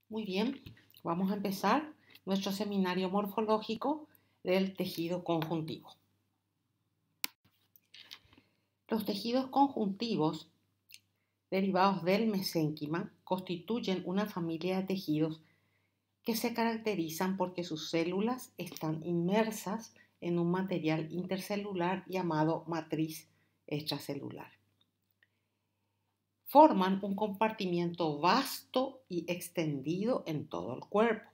Muy bien, vamos a empezar nuestro seminario morfológico del tejido conjuntivo. Los tejidos conjuntivos derivados del mesénquima constituyen una familia de tejidos que se caracterizan porque sus células están inmersas en un material intercelular llamado matriz extracelular. Forman un compartimiento vasto y extendido en todo el cuerpo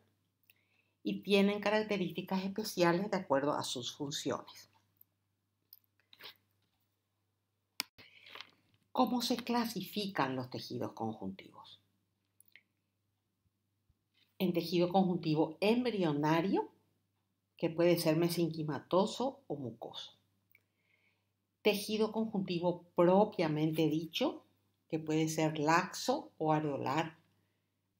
y tienen características especiales de acuerdo a sus funciones. ¿Cómo se clasifican los tejidos conjuntivos? En tejido conjuntivo embrionario, que puede ser mesenquimatoso o mucoso. Tejido conjuntivo propiamente dicho, que puede ser laxo o areolar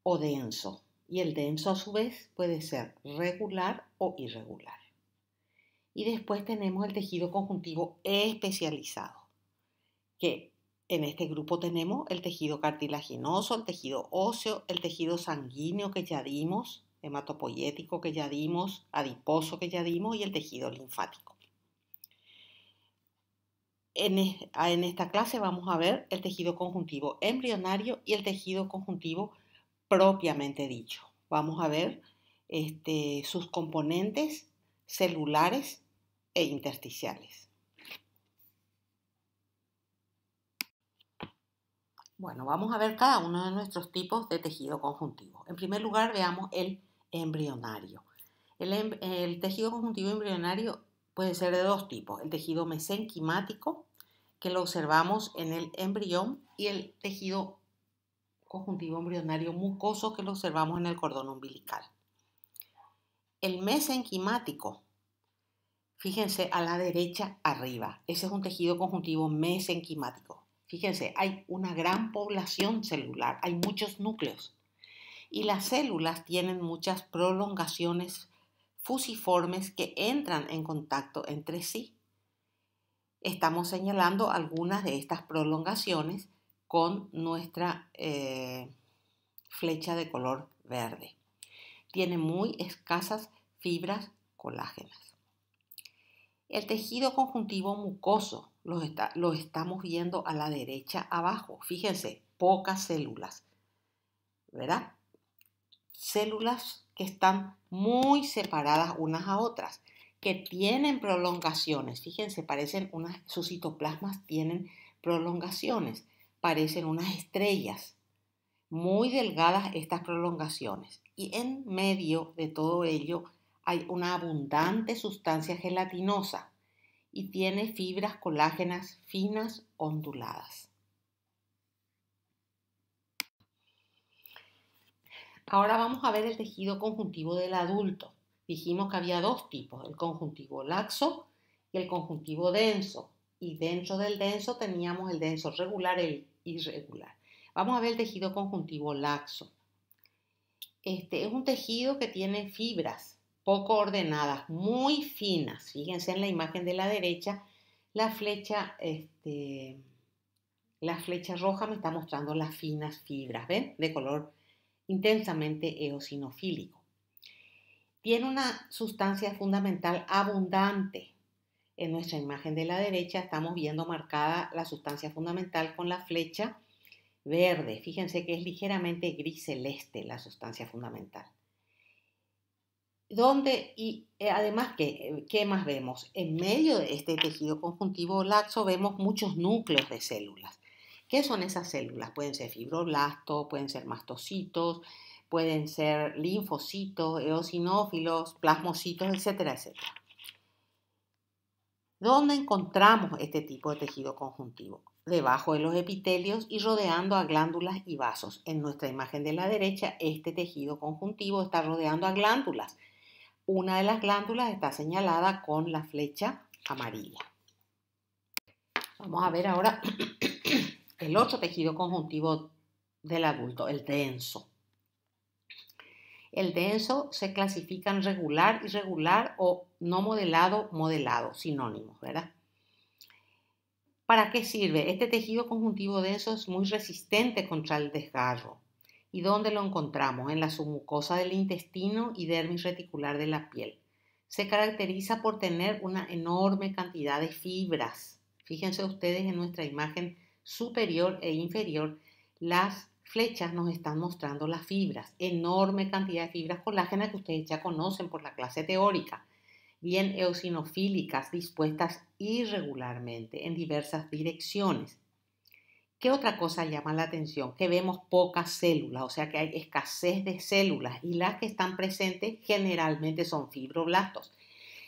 o denso. Y el denso a su vez puede ser regular o irregular. Y después tenemos el tejido conjuntivo especializado, que en este grupo tenemos el tejido cartilaginoso, el tejido óseo, el tejido sanguíneo que ya dimos, hematopoyético que ya dimos, adiposo que ya dimos y el tejido linfático. En esta clase vamos a ver el tejido conjuntivo embrionario y el tejido conjuntivo propiamente dicho. Vamos a ver sus componentes celulares e intersticiales. Bueno, vamos a ver cada uno de nuestros tipos de tejido conjuntivo. En primer lugar, veamos el embrionario. El tejido conjuntivo embrionario puede ser de dos tipos. El tejido mesenquimático, que lo observamos en el embrión, y el tejido conjuntivo embrionario mucoso, que lo observamos en el cordón umbilical. El mesenquimático, fíjense a la derecha arriba, ese es un tejido conjuntivo mesenquimático. Fíjense, hay una gran población celular, hay muchos núcleos y las células tienen muchas prolongaciones fusiformes que entran en contacto entre sí. Estamos señalando algunas de estas prolongaciones con nuestra flecha de color verde. Tiene muy escasas fibras colágenas. El tejido conjuntivo mucoso lo estamos viendo a la derecha abajo. Fíjense, pocas células, ¿verdad? Células que están muy separadas unas a otras, que tienen prolongaciones. Fíjense, sus citoplasmas tienen prolongaciones, parecen unas estrellas. Muy delgadas estas prolongaciones. Y en medio de todo ello hay una abundante sustancia gelatinosa y tiene fibras colágenas finas onduladas. Ahora vamos a ver el tejido conjuntivo del adulto. Dijimos que había dos tipos, el conjuntivo laxo y el conjuntivo denso. Y dentro del denso teníamos el denso regular y el irregular. Vamos a ver el tejido conjuntivo laxo. Es un tejido que tiene fibras poco ordenadas, muy finas. Fíjense en la imagen de la derecha, la flecha roja me está mostrando las finas fibras, ¿ven? De color intensamente eosinofílico. Tiene una sustancia fundamental abundante. En nuestra imagen de la derecha estamos viendo marcada la sustancia fundamental con la flecha verde. Fíjense que es ligeramente gris celeste la sustancia fundamental. Además, ¿qué más vemos? En medio de este tejido conjuntivo laxo vemos muchos núcleos de células. ¿Qué son esas células? Pueden ser fibroblastos, pueden ser mastocitos, pueden ser linfocitos, eosinófilos, plasmocitos, etcétera, etcétera. ¿Dónde encontramos este tipo de tejido conjuntivo? Debajo de los epitelios y rodeando a glándulas y vasos. En nuestra imagen de la derecha, este tejido conjuntivo está rodeando a glándulas. Una de las glándulas está señalada con la flecha amarilla. Vamos a ver ahora el otro tejido conjuntivo del adulto, el denso. El denso se clasifica en regular, irregular o no modelado, modelado, sinónimos, ¿verdad? ¿Para qué sirve? Este tejido conjuntivo denso es muy resistente contra el desgarro. ¿Y dónde lo encontramos? En la submucosa del intestino y dermis reticular de la piel. Se caracteriza por tener una enorme cantidad de fibras. Fíjense ustedes en nuestra imagen superior e inferior, las flechas nos están mostrando las fibras, enorme cantidad de fibras colágenas que ustedes ya conocen por la clase teórica, bien eosinofílicas, dispuestas irregularmente en diversas direcciones. ¿Qué otra cosa llama la atención? Que vemos pocas células, o sea que hay escasez de células y las que están presentes generalmente son fibroblastos.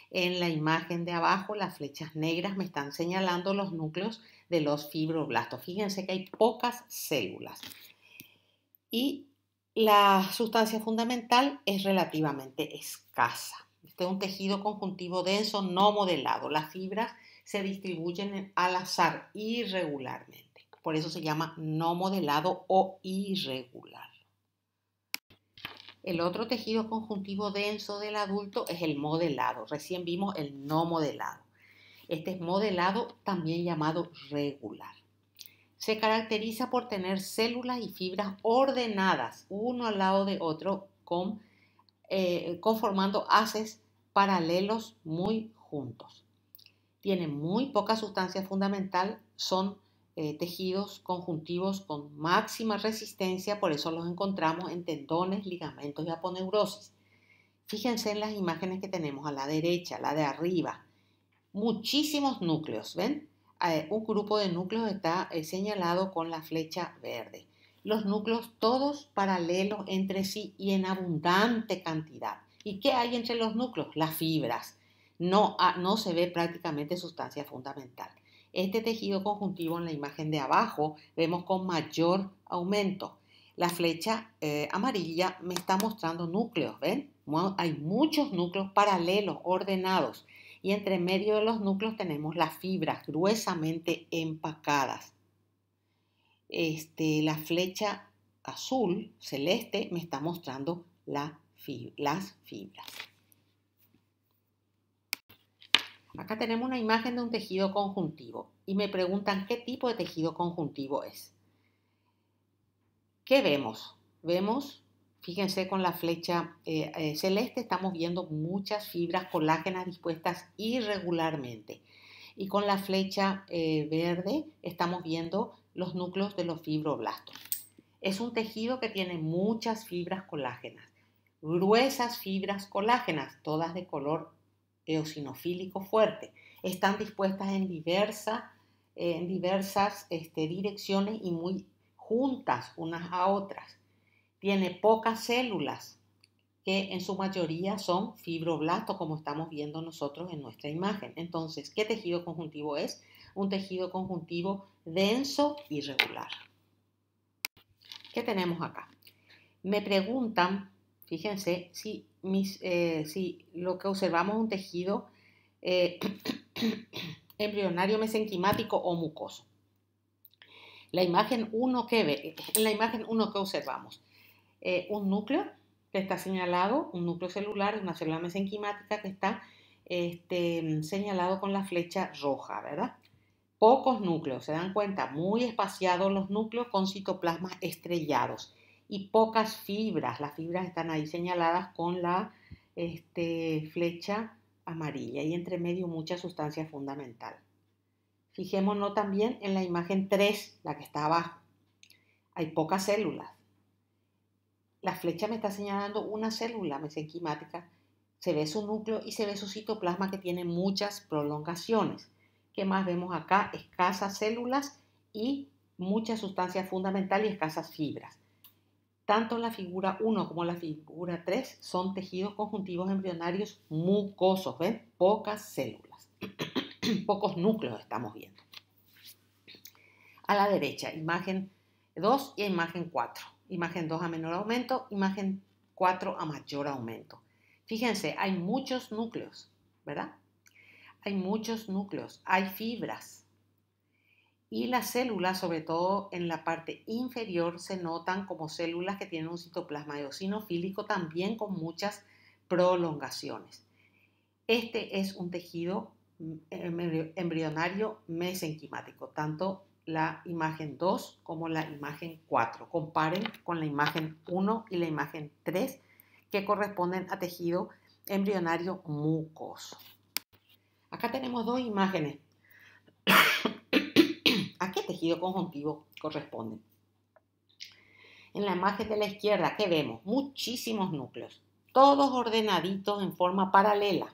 En la imagen de abajo, las flechas negras me están señalando los núcleos de los fibroblastos. Fíjense que hay pocas células. Y la sustancia fundamental es relativamente escasa. Este es un tejido conjuntivo denso no modelado. Las fibras se distribuyen al azar irregularmente. Por eso se llama no modelado o irregular. El otro tejido conjuntivo denso del adulto es el modelado. Recién vimos el no modelado. Este es modelado, también llamado regular. Se caracteriza por tener células y fibras ordenadas, uno al lado de otro, conformando haces paralelos muy juntos. Tiene muy poca sustancia fundamental, son tejidos conjuntivos con máxima resistencia, por eso los encontramos en tendones, ligamentos y aponeurosis. Fíjense en las imágenes que tenemos a la derecha, la de arriba. Muchísimos núcleos, ¿ven? Un grupo de núcleos está señalado con la flecha verde. Los núcleos todos paralelos entre sí y en abundante cantidad. ¿Y qué hay entre los núcleos? Las fibras. No se ve prácticamente sustancia fundamental. Este tejido conjuntivo en la imagen de abajo vemos con mayor aumento. La flecha amarilla me está mostrando núcleos, ¿ven? Hay muchos núcleos paralelos, ordenados. Y entre medio de los núcleos tenemos las fibras gruesamente empacadas. La flecha azul, celeste, me está mostrando las fibras. Acá tenemos una imagen de un tejido conjuntivo y me preguntan qué tipo de tejido conjuntivo es. ¿Qué vemos? Fíjense con la flecha celeste estamos viendo muchas fibras colágenas dispuestas irregularmente. Y con la flecha verde estamos viendo los núcleos de los fibroblastos. Es un tejido que tiene muchas fibras colágenas, gruesas fibras colágenas, todas de color eosinofílico fuerte. Están dispuestas en diversas direcciones y muy juntas unas a otras. Tiene pocas células, que en su mayoría son fibroblastos, como estamos viendo nosotros en nuestra imagen. Entonces, ¿qué tejido conjuntivo es? Un tejido conjuntivo denso y regular. ¿Qué tenemos acá? Me preguntan, fíjense, si lo que observamos es un tejido embrionario mesenquimático o mucoso. En la imagen 1 que observamos, un núcleo que está señalado, un núcleo celular, una célula mesenquimática que está señalado con la flecha roja, ¿verdad? Pocos núcleos, se dan cuenta, muy espaciados los núcleos con citoplasmas estrellados y pocas fibras. Las fibras están ahí señaladas con la flecha amarilla y entre medio mucha sustancia fundamental. Fijémonos también en la imagen 3, la que está abajo. Hay pocas células. La flecha me está señalando una célula mesenquimática. Se ve su núcleo y se ve su citoplasma que tiene muchas prolongaciones. ¿Qué más vemos acá? Escasas células y mucha sustancia fundamental y escasas fibras. Tanto la figura 1 como la figura 3 son tejidos conjuntivos embrionarios mucosos, ¿ven? Pocas células, pocos núcleos estamos viendo. A la derecha, imagen 2 y imagen 4. Imagen 2 a menor aumento, imagen 4 a mayor aumento. Fíjense, hay muchos núcleos, ¿verdad? Hay muchos núcleos, hay fibras. Y las células, sobre todo en la parte inferior, se notan como células que tienen un citoplasma eosinofílico también con muchas prolongaciones. Este es un tejido embrionario mesenquimático, tanto la imagen 2 como la imagen 4. Comparen con la imagen 1 y la imagen 3 que corresponden a tejido embrionario mucoso. Acá tenemos dos imágenes. ¿A qué tejido conjuntivo corresponden? En la imagen de la izquierda, ¿qué vemos? Muchísimos núcleos, todos ordenaditos en forma paralela,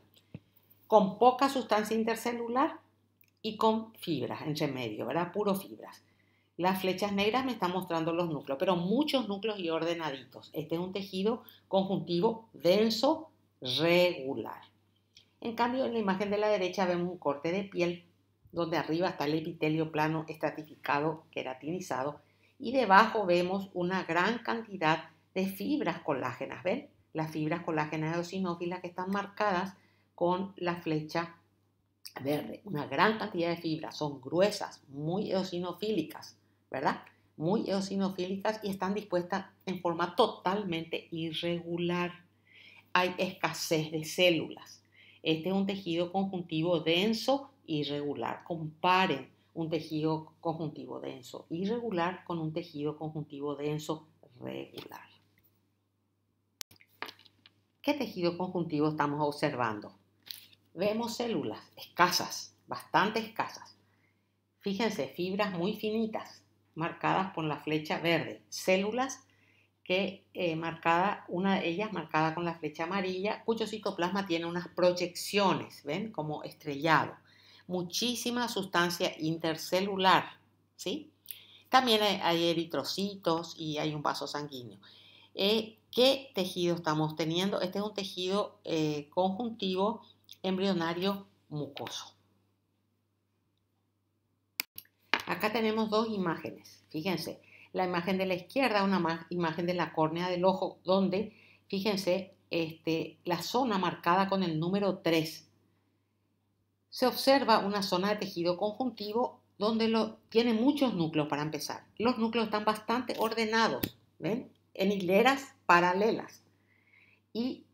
con poca sustancia intercelular y con fibras entre medio, ¿verdad? Puro fibras. Las flechas negras me están mostrando los núcleos, pero muchos núcleos y ordenaditos. Este es un tejido conjuntivo denso, regular. En cambio, en la imagen de la derecha vemos un corte de piel, donde arriba está el epitelio plano estratificado, queratinizado, y debajo vemos una gran cantidad de fibras colágenas. ¿Ven? Las fibras colágenas eosinófilas que están marcadas con la flecha verde. Una gran cantidad de fibras, son gruesas, muy eosinofílicas, ¿verdad? Muy eosinofílicas y están dispuestas en forma totalmente irregular. Hay escasez de células. Este es un tejido conjuntivo denso irregular. Comparen un tejido conjuntivo denso irregular con un tejido conjuntivo denso regular. ¿Qué tejido conjuntivo estamos observando? Vemos células escasas, bastante escasas. Fíjense, fibras muy finitas, marcadas por la flecha verde. Células que una de ellas marcada con la flecha amarilla, cuyo citoplasma tiene unas proyecciones, ¿ven? Como estrellado. Muchísima sustancia intercelular, ¿sí? También hay eritrocitos y hay un vaso sanguíneo. ¿Qué tejido estamos teniendo? Este es un tejido conjuntivo embrionario mucoso. Acá tenemos dos imágenes, fíjense. La imagen de la izquierda, una imagen de la córnea del ojo, donde, fíjense, la zona marcada con el número 3. Se observa una zona de tejido conjuntivo donde tiene muchos núcleos para empezar. Los núcleos están bastante ordenados, ¿ven? En hileras paralelas. Y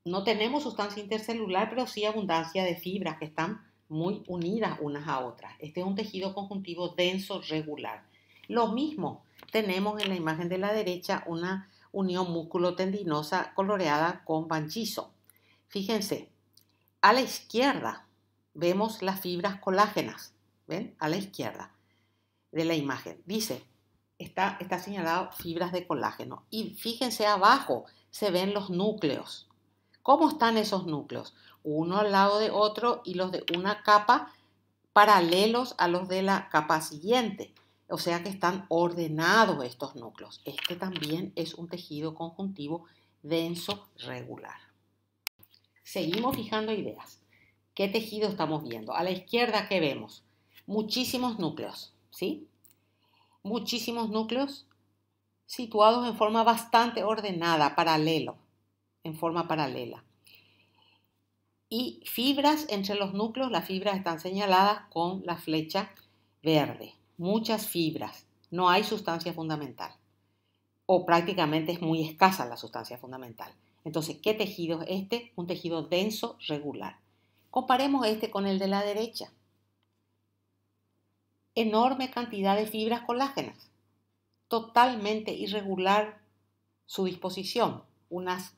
no tenemos sustancia intercelular, pero sí abundancia de fibras que están muy unidas unas a otras. Este es un tejido conjuntivo denso regular. Lo mismo tenemos en la imagen de la derecha una unión músculo-tendinosa coloreada con banchizo. Fíjense, a la izquierda vemos las fibras colágenas. ¿Ven? A la izquierda de la imagen. Dice, está señalado fibras de colágeno. Y fíjense abajo, se ven los núcleos. ¿Cómo están esos núcleos? Uno al lado de otro y los de una capa paralelos a los de la capa siguiente. O sea que están ordenados estos núcleos. Este también es un tejido conjuntivo denso regular. Seguimos fijando ideas. ¿Qué tejido estamos viendo? A la izquierda, ¿qué vemos? Muchísimos núcleos, ¿sí? Muchísimos núcleos situados en forma bastante ordenada, en forma paralela. Y fibras entre los núcleos, las fibras están señaladas con la flecha verde. Muchas fibras, no hay sustancia fundamental. O prácticamente es muy escasa la sustancia fundamental. Entonces, ¿qué tejido es este? Un tejido denso, regular. Comparemos este con el de la derecha. Enorme cantidad de fibras colágenas. Totalmente irregular su disposición. Unas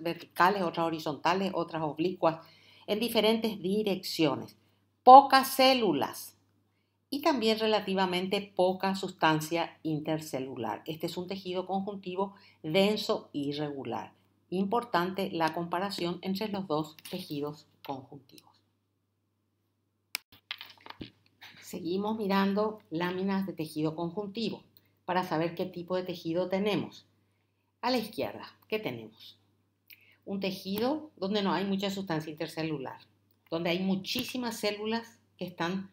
verticales, otras horizontales, otras oblicuas, en diferentes direcciones. Pocas células y también relativamente poca sustancia intercelular. Este es un tejido conjuntivo denso y irregular. Importante la comparación entre los dos tejidos conjuntivos. Seguimos mirando láminas de tejido conjuntivo para saber qué tipo de tejido tenemos. A la izquierda, ¿qué tenemos? Un tejido donde no hay mucha sustancia intercelular, donde hay muchísimas células que están,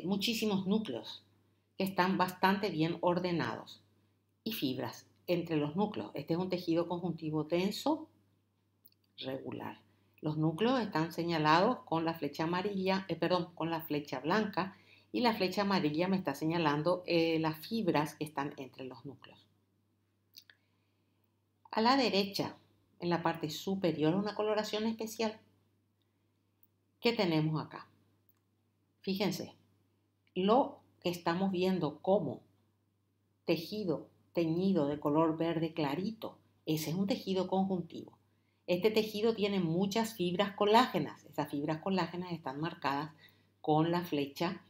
muchísimos núcleos que están bastante bien ordenados y fibras entre los núcleos. Este es un tejido conjuntivo denso, regular. Los núcleos están señalados con la flecha amarilla, con la flecha blanca, y la flecha amarilla me está señalando las fibras que están entre los núcleos. A la derecha, en la parte superior, una coloración especial. ¿Qué tenemos acá? Fíjense, Lo que estamos viendo como tejido teñido de color verde clarito, ese es un tejido conjuntivo. Este tejido tiene muchas fibras colágenas. Esas fibras colágenas están marcadas con la flecha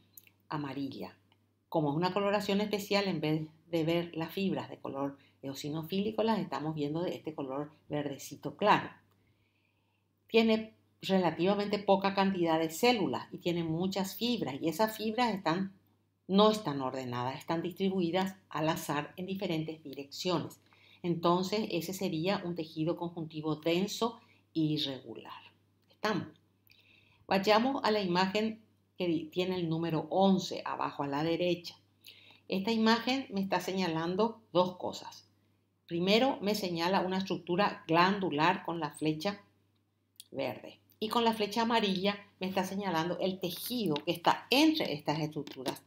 amarilla. Como es una coloración especial, en vez de ver las fibras de color eosinofílico, las estamos viendo de este color verdecito claro. Tiene relativamente poca cantidad de células y tiene muchas fibras, y esas fibras no están ordenadas, están distribuidas al azar en diferentes direcciones. Entonces, ese sería un tejido conjuntivo denso e irregular. ¿Estamos? Vayamos a la imagen que tiene el número 11 abajo a la derecha. Esta imagen me está señalando dos cosas. Primero, me señala una estructura glandular con la flecha verde. Y con la flecha amarilla me está señalando el tejido que está entre estas estructuras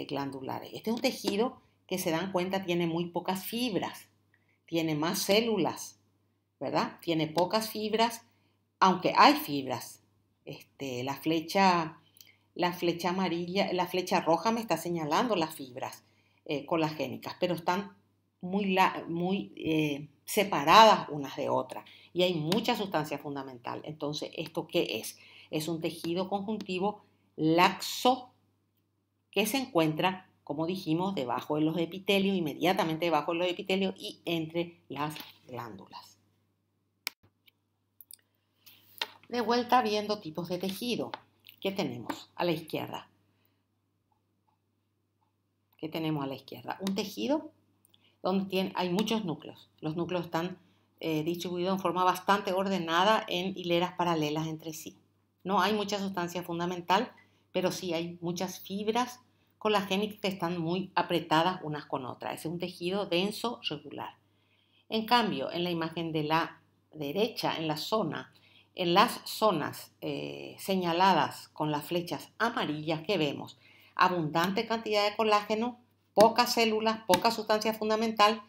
glandulares. Este es un tejido que se dan cuenta tiene muy pocas fibras, tiene más células, ¿verdad? Tiene pocas fibras, aunque hay fibras. La flecha amarilla, la flecha roja me está señalando las fibras colagénicas, pero están muy separadas unas de otras y hay mucha sustancia fundamental. Entonces, ¿esto qué es? Es un tejido conjuntivo laxo que se encuentra, como dijimos, debajo de los epitelios, inmediatamente debajo de los epitelios y entre las glándulas. De vuelta viendo tipos de tejido. ¿Qué tenemos a la izquierda? ¿Qué tenemos a la izquierda? Un tejido donde hay muchos núcleos. Los núcleos están distribuidos en forma bastante ordenada en hileras paralelas entre sí. No hay mucha sustancia fundamental, pero sí hay muchas fibras colagénicas que están muy apretadas unas con otras. Es un tejido denso, regular. En cambio, en la imagen de la derecha, en las zonas señaladas con las flechas amarillas que vemos, abundante cantidad de colágeno, pocas células, poca sustancia fundamental,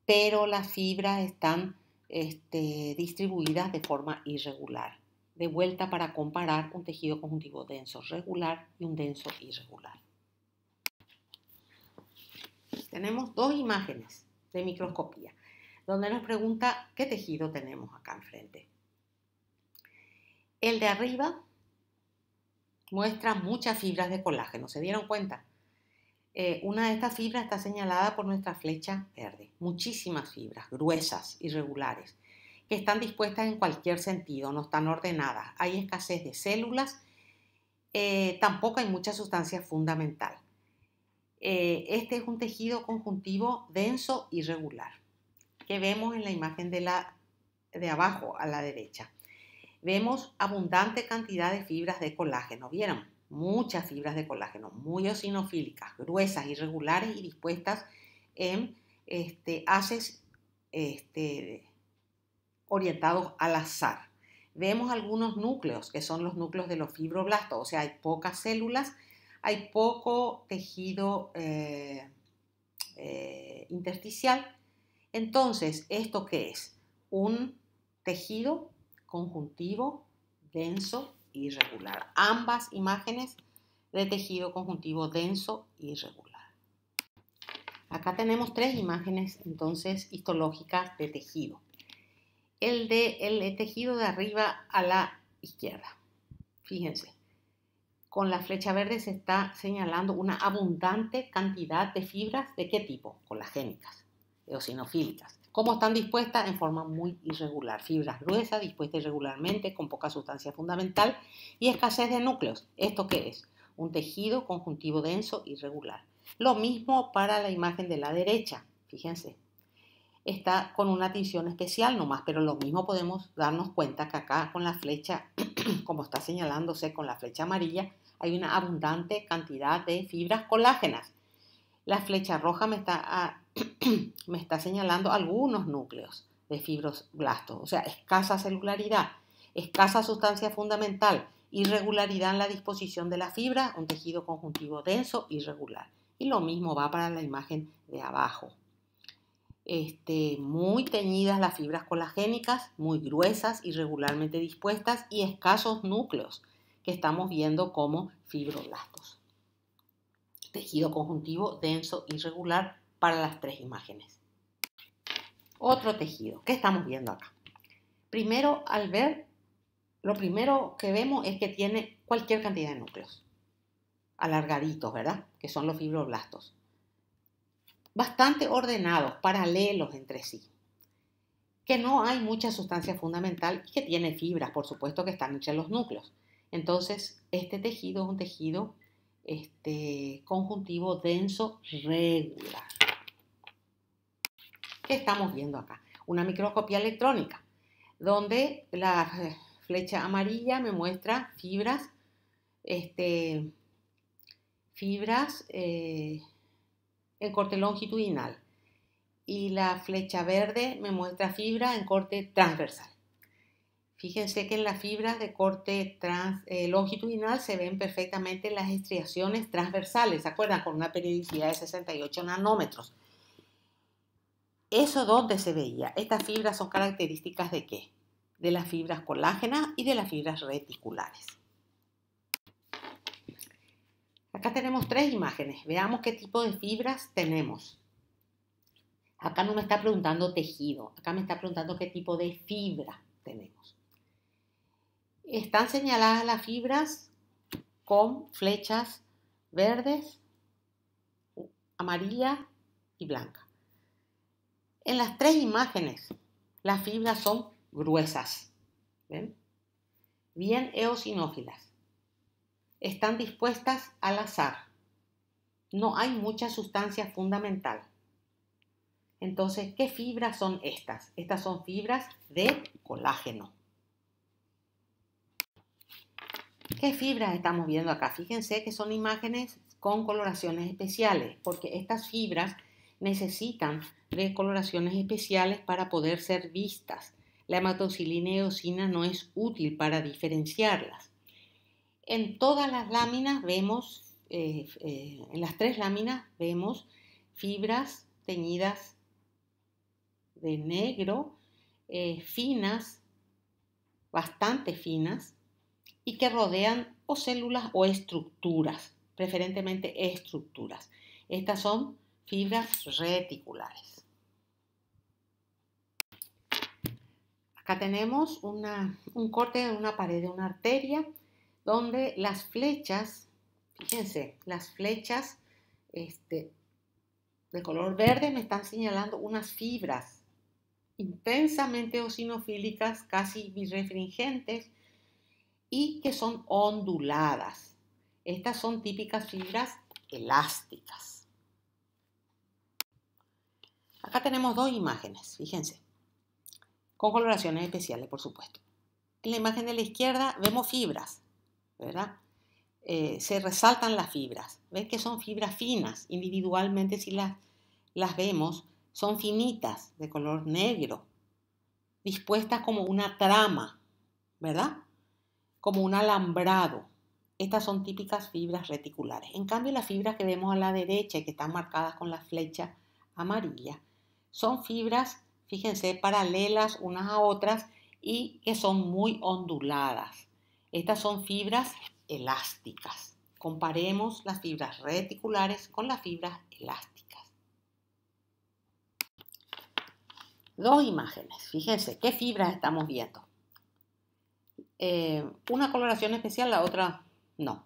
pero las fibras están distribuidas de forma irregular. De vuelta para comparar un tejido conjuntivo denso regular y un denso irregular. Tenemos dos imágenes de microscopía, donde nos pregunta qué tejido tenemos acá enfrente. El de arriba muestra muchas fibras de colágeno, ¿se dieron cuenta? Una de estas fibras está señalada por nuestra flecha verde. Muchísimas fibras, gruesas, irregulares, que están dispuestas en cualquier sentido, no están ordenadas. Hay escasez de células, tampoco hay mucha sustancia fundamental. Este es un tejido conjuntivo denso y regular, que vemos en la imagen de abajo a la derecha. Vemos abundante cantidad de fibras de colágeno, ¿vieron? Muchas fibras de colágeno, muy eosinofílicas, gruesas, irregulares y dispuestas en haces orientados al azar. Vemos algunos núcleos, que son los núcleos de los fibroblastos, o sea, hay pocas células, hay poco tejido intersticial. Entonces, ¿esto qué es? Un tejido conjuntivo denso e irregular. Ambas imágenes de tejido conjuntivo denso e irregular. Acá tenemos tres imágenes entonces histológicas de tejido. El tejido de arriba a la izquierda. Fíjense, con la flecha verde se está señalando una abundante cantidad de fibras. ¿De qué tipo? Colagénicas, eosinofílicas. ¿Cómo están dispuestas? En forma muy irregular. Fibras gruesas, dispuestas irregularmente, con poca sustancia fundamental y escasez de núcleos. ¿Esto qué es? Un tejido conjuntivo denso irregular. Lo mismo para la imagen de la derecha. Fíjense, está con una tinción especial nomás, pero lo mismo podemos darnos cuenta que acá con la flecha, como está señalándose con la flecha amarilla, hay una abundante cantidad de fibras colágenas. La flecha roja me está señalando algunos núcleos de fibroblastos, o sea, escasa celularidad, escasa sustancia fundamental, irregularidad en la disposición de la fibra, un tejido conjuntivo denso, irregular. Y lo mismo va para la imagen de abajo. Muy teñidas las fibras colagénicas, muy gruesas, irregularmente dispuestas y escasos núcleos que estamos viendo como fibroblastos. tejido conjuntivo denso irregular para las tres imágenes. Otro tejido. ¿Qué estamos viendo acá? Primero, al ver, lo primero que vemos es que tiene cualquier cantidad de núcleos. Alargaditos, ¿verdad? Que son los fibroblastos. Bastante ordenados, paralelos entre sí. Que no hay mucha sustancia fundamental y que tiene fibras, por supuesto, que están entre los núcleos. Entonces, este tejido es un tejido conjuntivo denso regular. ¿Qué estamos viendo acá? Una microscopía electrónica, donde la flecha amarilla me muestra fibras, en corte longitudinal, y la flecha verde me muestra fibra en corte transversal. Fíjense que en las fibras de corte longitudinal se ven perfectamente las estriaciones transversales, ¿se acuerdan? Con una periodicidad de 68 nanómetros. ¿Eso dónde se veía? Estas fibras son características ¿de qué? De las fibras colágenas y de las fibras reticulares. Acá tenemos tres imágenes. Veamos qué tipo de fibras tenemos. Acá no me está preguntando tejido, acá me está preguntando qué tipo de fibra tenemos. Están señaladas las fibras con flechas verdes, amarilla y blanca. En las tres imágenes, las fibras son gruesas, ¿ven? Bien eosinófilas. Están dispuestas al azar. No hay mucha sustancia fundamental. Entonces, ¿qué fibras son estas? Estas son fibras de colágeno. ¿Qué fibras estamos viendo acá? Fíjense que son imágenes con coloraciones especiales, porque estas fibras necesitan de coloraciones especiales para poder ser vistas. La hematoxilina y eosina no es útil para diferenciarlas. En todas las láminas vemos, en las tres láminas vemos fibras teñidas de negro, finas, bastante finas, y que rodean o células o estructuras, preferentemente estructuras. Estas son fibras reticulares. Acá tenemos un corte de una pared de una arteria donde las flechas, fíjense, las flechas de color verde me están señalando unas fibras intensamente eosinofílicas, casi birefringentes, y que son onduladas. Estas son típicas fibras elásticas. Acá tenemos dos imágenes, fíjense, con coloraciones especiales, por supuesto. En la imagen de la izquierda vemos fibras, ¿verdad? Se resaltan las fibras. ¿Ven que son fibras finas? Individualmente, si las vemos, son finitas, de color negro, dispuestas como una trama, ¿verdad? Como un alambrado. Estas son típicas fibras reticulares. En cambio, las fibras que vemos a la derecha y que están marcadas con la flecha amarilla son fibras, fíjense, paralelas unas a otras y que son muy onduladas. Estas son fibras elásticas. Comparemos las fibras reticulares con las fibras elásticas. Dos imágenes. Fíjense, ¿qué fibras estamos viendo? Una coloración especial, la otra no.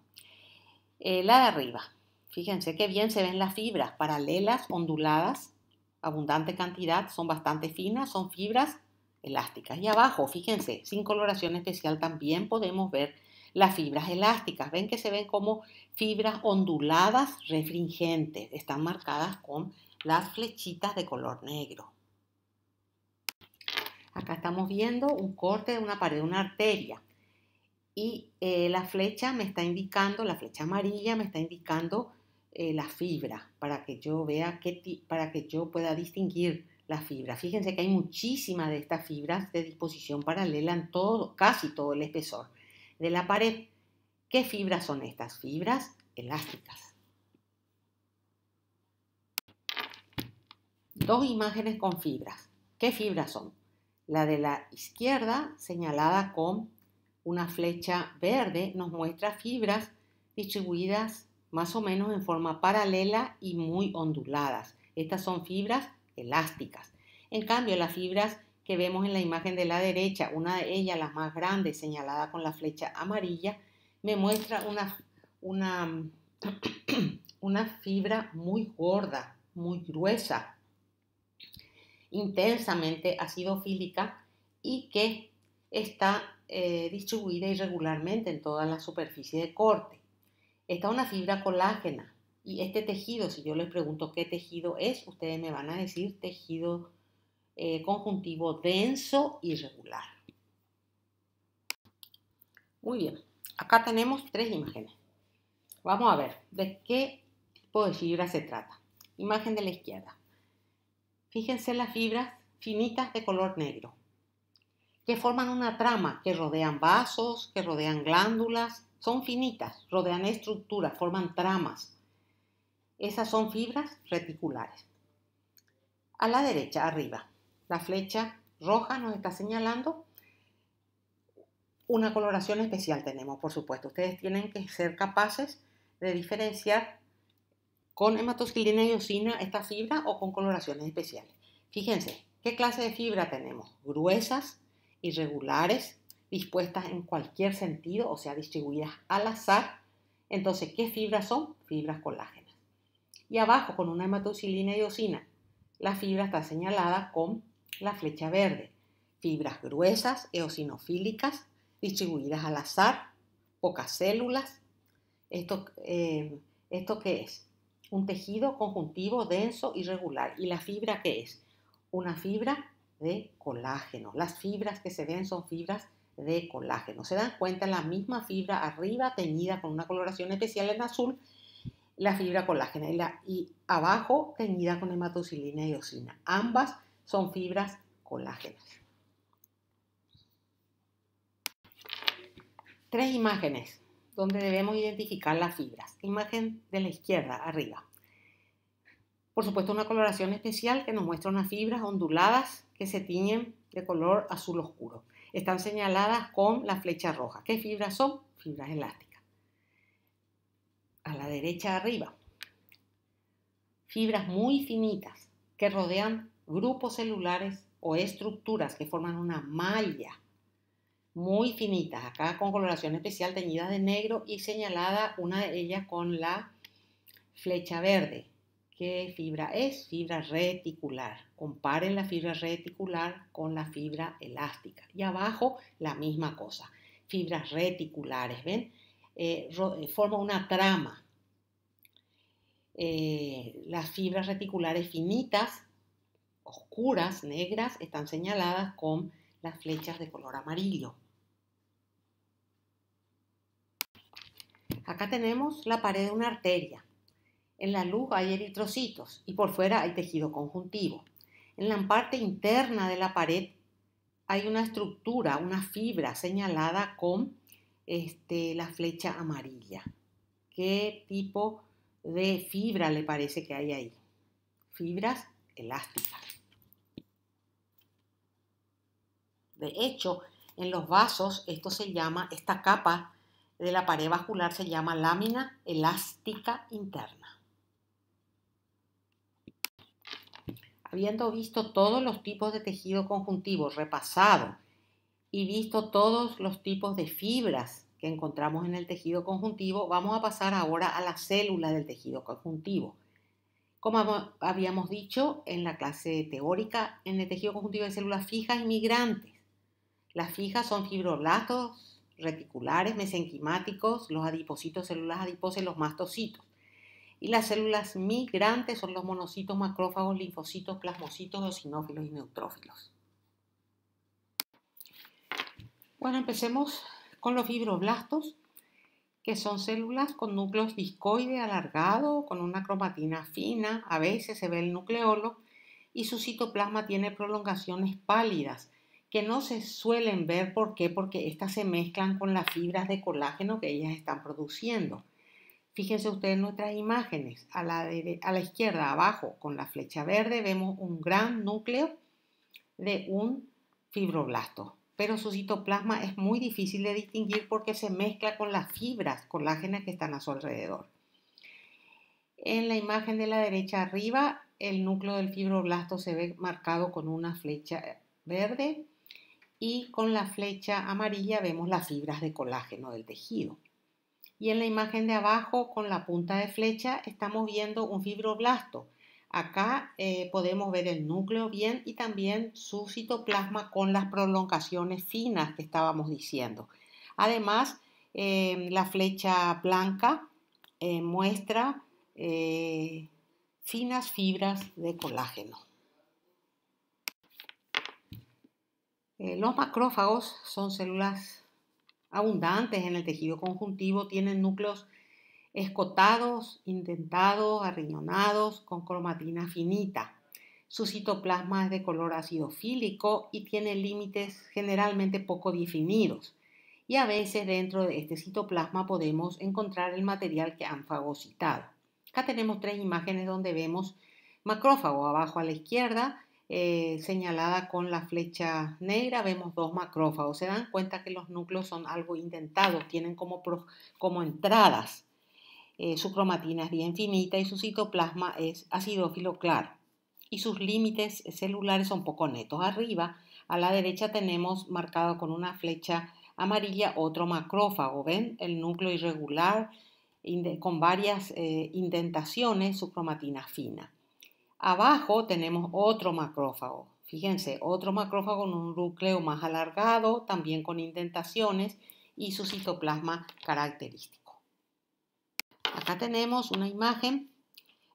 La de arriba, fíjense qué bien se ven las fibras paralelas, onduladas, abundante cantidad, son bastante finas, son fibras elásticas. Y abajo, fíjense, sin coloración especial también podemos ver las fibras elásticas. Ven que se ven como fibras onduladas, refringentes, están marcadas con las flechitas de color negro. Acá estamos viendo un corte de una pared de una arteria y la flecha me está indicando, la flecha amarilla me está indicando la fibra para que yo vea, para que yo pueda distinguir la fibra. Fíjense que hay muchísimas de estas fibras de disposición paralela en todo, casi todo el espesor de la pared. ¿Qué fibras son estas? Fibras elásticas. Dos imágenes con fibras. ¿Qué fibras son? La de la izquierda, señalada con una flecha verde, nos muestra fibras distribuidas más o menos en forma paralela y muy onduladas. Estas son fibras elásticas. En cambio, las fibras que vemos en la imagen de la derecha, una de ellas, la más grande, señalada con la flecha amarilla, me muestra una fibra muy gorda, muy gruesa, intensamente acidofílica y que está distribuida irregularmente en toda la superficie de corte. Esta es una fibra colágena y este tejido, si yo les pregunto qué tejido es, ustedes me van a decir tejido conjuntivo denso y regular. Muy bien, acá tenemos tres imágenes. Vamos a ver de qué tipo de fibra se trata. Imagen de la izquierda. Fíjense las fibras finitas de color negro, que forman una trama, que rodean vasos, que rodean glándulas. Son finitas, rodean estructuras, forman tramas. Esas son fibras reticulares. A la derecha, arriba, la flecha roja nos está señalando una coloración especial tenemos, por supuesto. Ustedes tienen que ser capaces de diferenciar con hematosquilina y eosina esta fibra o con coloraciones especiales. Fíjense, ¿qué clase de fibra tenemos? Gruesas, irregulares, dispuestas en cualquier sentido, o sea, distribuidas al azar. Entonces, ¿qué fibras son? Fibras colágenas. Y abajo, con una hematosquilina y eosina, la fibra está señalada con la flecha verde. Fibras gruesas, eosinofílicas, distribuidas al azar, pocas células. ¿Esto qué es? Un tejido conjuntivo denso y regular. ¿Y la fibra qué es? Una fibra de colágeno. Las fibras que se ven son fibras de colágeno. ¿Se dan cuenta? La misma fibra arriba teñida con una coloración especial en azul, la fibra colágena, y abajo teñida con hematocilina y eosina. Ambas son fibras colágenas. Tres imágenes donde debemos identificar las fibras. Imagen de la izquierda, arriba. Por supuesto, una coloración especial que nos muestra unas fibras onduladas que se tiñen de color azul oscuro. Están señaladas con la flecha roja. ¿Qué fibras son? Fibras elásticas. A la derecha, arriba. Fibras muy finitas que rodean grupos celulares o estructuras que forman una malla muy finitas, acá con coloración especial teñidas de negro y señalada una de ellas con la flecha verde. ¿Qué fibra es? Fibra reticular. Comparen la fibra reticular con la fibra elástica. Y abajo la misma cosa. Fibras reticulares, ¿ven? Forma una trama. Las fibras reticulares finitas, oscuras, negras, están señaladas con las flechas de color amarillo. Acá tenemos la pared de una arteria. En la luz hay eritrocitos y por fuera hay tejido conjuntivo. En la parte interna de la pared hay una estructura, una fibra señalada con la flecha amarilla. ¿Qué tipo de fibra le parece que hay ahí? Fibras elásticas. De hecho, en los vasos esta capa de la pared vascular se llama lámina elástica interna. Habiendo visto todos los tipos de tejido conjuntivo repasado y visto todos los tipos de fibras que encontramos en el tejido conjuntivo, vamos a pasar ahora a la célula del tejido conjuntivo. Como habíamos dicho en la clase teórica, en el tejido conjuntivo hay células fijas y migrantes. Las fijas son fibroblastos reticulares, mesenquimáticos, los adipocitos, células adiposas y los mastocitos. Y las células migrantes son los monocitos, macrófagos, linfocitos, plasmocitos, eosinófilos y neutrófilos. Bueno, empecemos con los fibroblastos, que son células con núcleos discoide alargado, con una cromatina fina, a veces se ve el nucleolo, y su citoplasma tiene prolongaciones pálidas, que no se suelen ver. ¿Por qué? Porque estas se mezclan con las fibras de colágeno que ellas están produciendo. Fíjense ustedes en nuestras imágenes, a la izquierda abajo con la flecha verde vemos un gran núcleo de un fibroblasto, pero su citoplasma es muy difícil de distinguir porque se mezcla con las fibras colágenas que están a su alrededor. En la imagen de la derecha arriba, el núcleo del fibroblasto se ve marcado con una flecha verde y con la flecha amarilla vemos las fibras de colágeno del tejido. Y en la imagen de abajo, con la punta de flecha, estamos viendo un fibroblasto. Acá podemos ver el núcleo bien y también su citoplasma con las prolongaciones finas que estábamos diciendo. Además, la flecha blanca muestra finas fibras de colágeno. Los macrófagos son células abundantes en el tejido conjuntivo, tienen núcleos escotados, indentados, arriñonados, con cromatina finita. Su citoplasma es de color acidofílico y tiene límites generalmente poco definidos. Y a veces dentro de este citoplasma podemos encontrar el material que han fagocitado. Acá tenemos 3 imágenes donde vemos macrófago. Abajo a la izquierda, señalada con la flecha negra, vemos 2 macrófagos. Se dan cuenta que los núcleos son algo indentados, tienen como entradas. Su cromatina es bien finita y su citoplasma es acidófilo claro. Y sus límites celulares son poco netos. Arriba, a la derecha, tenemos marcado con una flecha amarilla otro macrófago. ¿Ven? El núcleo irregular con varias indentaciones, su cromatina fina. Abajo tenemos otro macrófago. Fíjense, otro macrófago con un núcleo más alargado, también con indentaciones y su citoplasma característico. Acá tenemos una imagen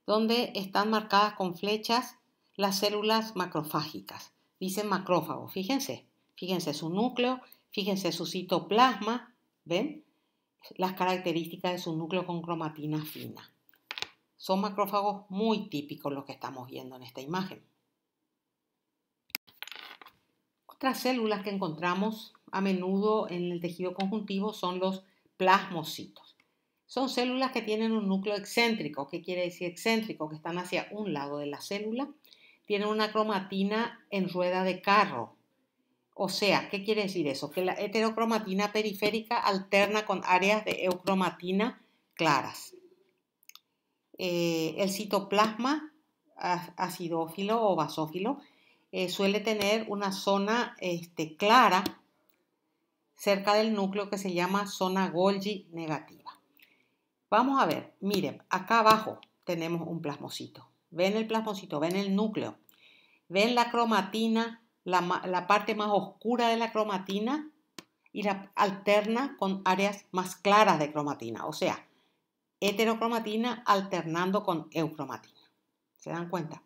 donde están marcadas con flechas las células macrofágicas. Dicen macrófago, fíjense su núcleo, fíjense su citoplasma, ¿ven? Las características de su núcleo con cromatina fina. Son macrófagos muy típicos los que estamos viendo en esta imagen. Otras células que encontramos a menudo en el tejido conjuntivo son los plasmocitos. Son células que tienen un núcleo excéntrico. ¿Qué quiere decir excéntrico? Que están hacia un lado de la célula. Tienen una cromatina en rueda de carro. O sea, ¿qué quiere decir eso? Que la heterocromatina periférica alterna con áreas de eucromatina claras. El citoplasma acidófilo o basófilo suele tener una zona clara cerca del núcleo que se llama zona Golgi negativa. Vamos a ver, miren, acá abajo tenemos un plasmocito. ¿Ven el plasmocito? ¿Ven el núcleo? ¿Ven la cromatina, la parte más oscura de la cromatina? Y la alterna con áreas más claras de cromatina, o sea, heterocromatina alternando con eucromatina. ¿Se dan cuenta?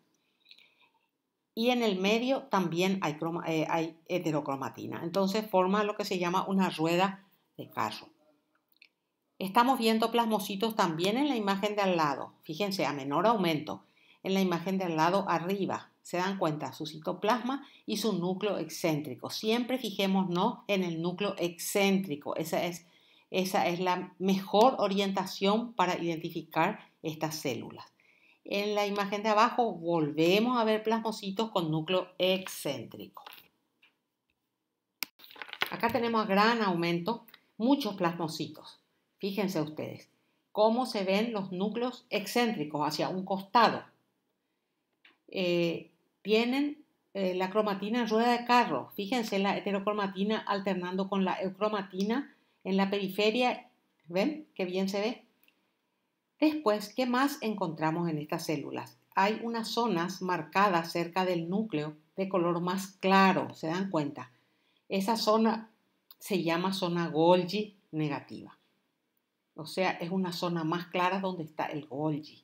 Y en el medio también hay heterocromatina. Entonces forma lo que se llama una rueda de carro. Estamos viendo plasmocitos también en la imagen de al lado. Fíjense, a menor aumento. En la imagen de al lado arriba. ¿Se dan cuenta? Su citoplasma y su núcleo excéntrico. Siempre fijémonos en el núcleo excéntrico. Esa es la mejor orientación para identificar estas células. En la imagen de abajo volvemos a ver plasmocitos con núcleo excéntrico. Acá tenemos a gran aumento muchos plasmocitos. Fíjense ustedes cómo se ven los núcleos excéntricos hacia un costado. Tienen la cromatina en rueda de carro. Fíjense la heterocromatina alternando con la eucromatina en la periferia. ¿Ven qué bien se ve? Después, ¿qué más encontramos en estas células? Hay unas zonas marcadas cerca del núcleo de color más claro. ¿Se dan cuenta? Esa zona se llama zona Golgi negativa. O sea, es una zona más clara donde está el Golgi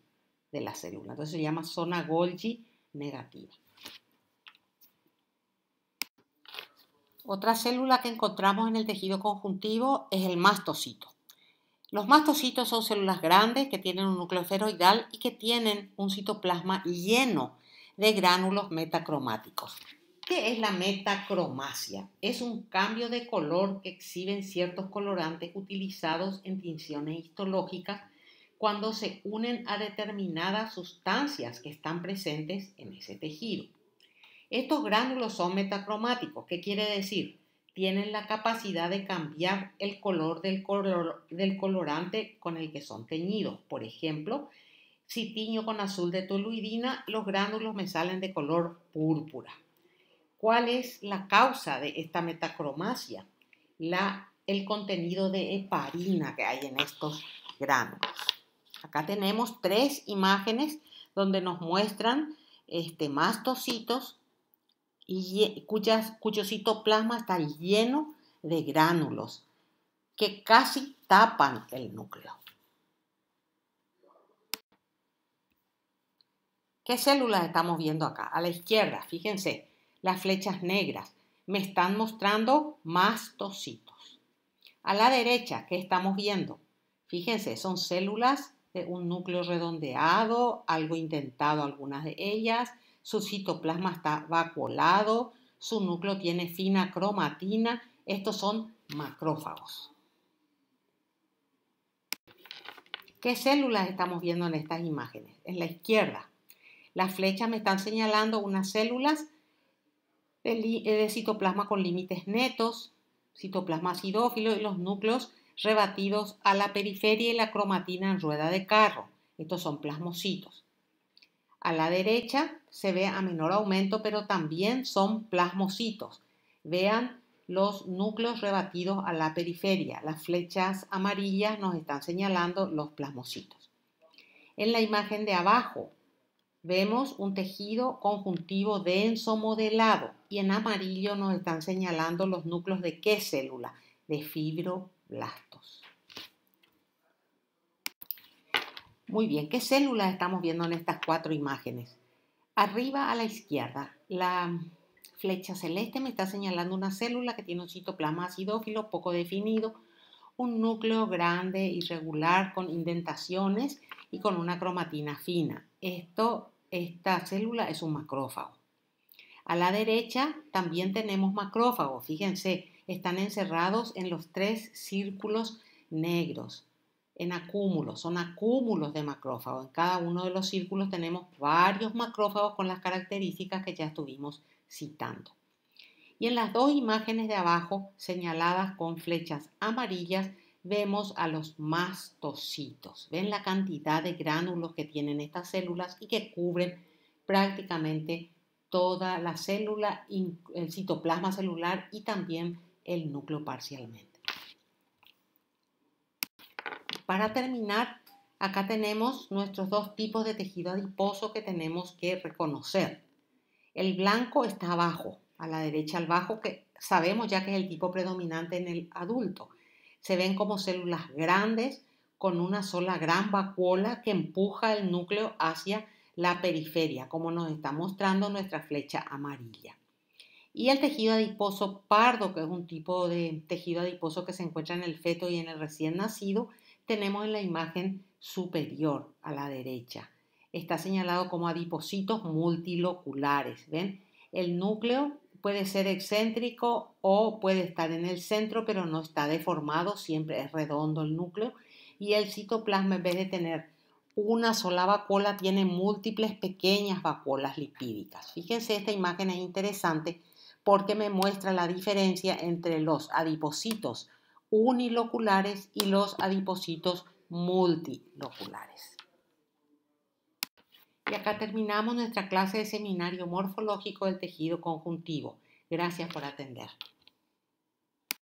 de la célula. Entonces se llama zona Golgi negativa. Otra célula que encontramos en el tejido conjuntivo es el mastocito. Los mastocitos son células grandes que tienen un núcleo esferoidal y que tienen un citoplasma lleno de gránulos metacromáticos. ¿Qué es la metacromasia? Es un cambio de color que exhiben ciertos colorantes utilizados en tinciones histológicas cuando se unen a determinadas sustancias que están presentes en ese tejido. Estos gránulos son metacromáticos. ¿Qué quiere decir? Tienen la capacidad de cambiar el color del colorante con el que son teñidos. Por ejemplo, Si tiño con azul de toluidina, los gránulos me salen de color púrpura. ¿Cuál es la causa de esta metacromasia? El contenido de heparina que hay en estos gránulos. Acá tenemos 3 imágenes donde nos muestran mastocitos cuyo citoplasma está lleno de gránulos que casi tapan el núcleo. ¿Qué células estamos viendo acá? A la izquierda, fíjense, las flechas negras me están mostrando mastocitos. A la derecha, ¿qué estamos viendo? Fíjense, son células de un núcleo redondeado, algo indentado algunas de ellas, su citoplasma está vacuolado, su núcleo tiene fina cromatina. Estos son macrófagos. ¿Qué células estamos viendo en estas imágenes? En la izquierda, las flechas me están señalando unas células de citoplasma con límites netos, citoplasma acidófilo y los núcleos rebatidos a la periferia y la cromatina en rueda de carro. Estos son plasmocitos. A la derecha se ve a menor aumento, pero también son plasmocitos. Vean los núcleos rebatidos a la periferia. Las flechas amarillas nos están señalando los plasmocitos. En la imagen de abajo vemos un tejido conjuntivo denso modelado y en amarillo nos están señalando los núcleos de ¿qué célula? De fibroblastos. Muy bien, ¿qué células estamos viendo en estas 4 imágenes? Arriba a la izquierda, la flecha celeste me está señalando una célula que tiene un citoplasma acidófilo poco definido, un núcleo grande, irregular, con indentaciones y con una cromatina fina. Esta célula es un macrófago. A la derecha también tenemos macrófagos. Fíjense, están encerrados en los 3 círculos negros, en acúmulos. Son acúmulos de macrófagos. En cada uno de los círculos tenemos varios macrófagos con las características que ya estuvimos citando. Y en las 2 imágenes de abajo, señaladas con flechas amarillas, vemos a los mastocitos. Ven la cantidad de gránulos que tienen estas células y que cubren prácticamente toda la célula, el citoplasma celular y también el núcleo parcialmente. Para terminar, acá tenemos nuestros 2 tipos de tejido adiposo que tenemos que reconocer. El blanco está abajo, a la derecha al bajo, que sabemos ya que es el tipo predominante en el adulto. Se ven como células grandes con una sola gran vacuola que empuja el núcleo hacia la periferia, como nos está mostrando nuestra flecha amarilla. Y el tejido adiposo pardo, que es un tipo de tejido adiposo que se encuentra en el feto y en el recién nacido, tenemos en la imagen superior a la derecha. Está señalado como adipocitos multiloculares. ¿Ven? El núcleo puede ser excéntrico o puede estar en el centro, pero no está deformado, siempre es redondo el núcleo. Y el citoplasma, en vez de tener una sola vacuola, tiene múltiples pequeñas vacuolas lipídicas. Fíjense, esta imagen es interesante porque me muestra la diferencia entre los adipocitos uniloculares y los adipocitos multiloculares. Y acá terminamos nuestra clase de seminario morfológico del tejido conjuntivo. Gracias por atender.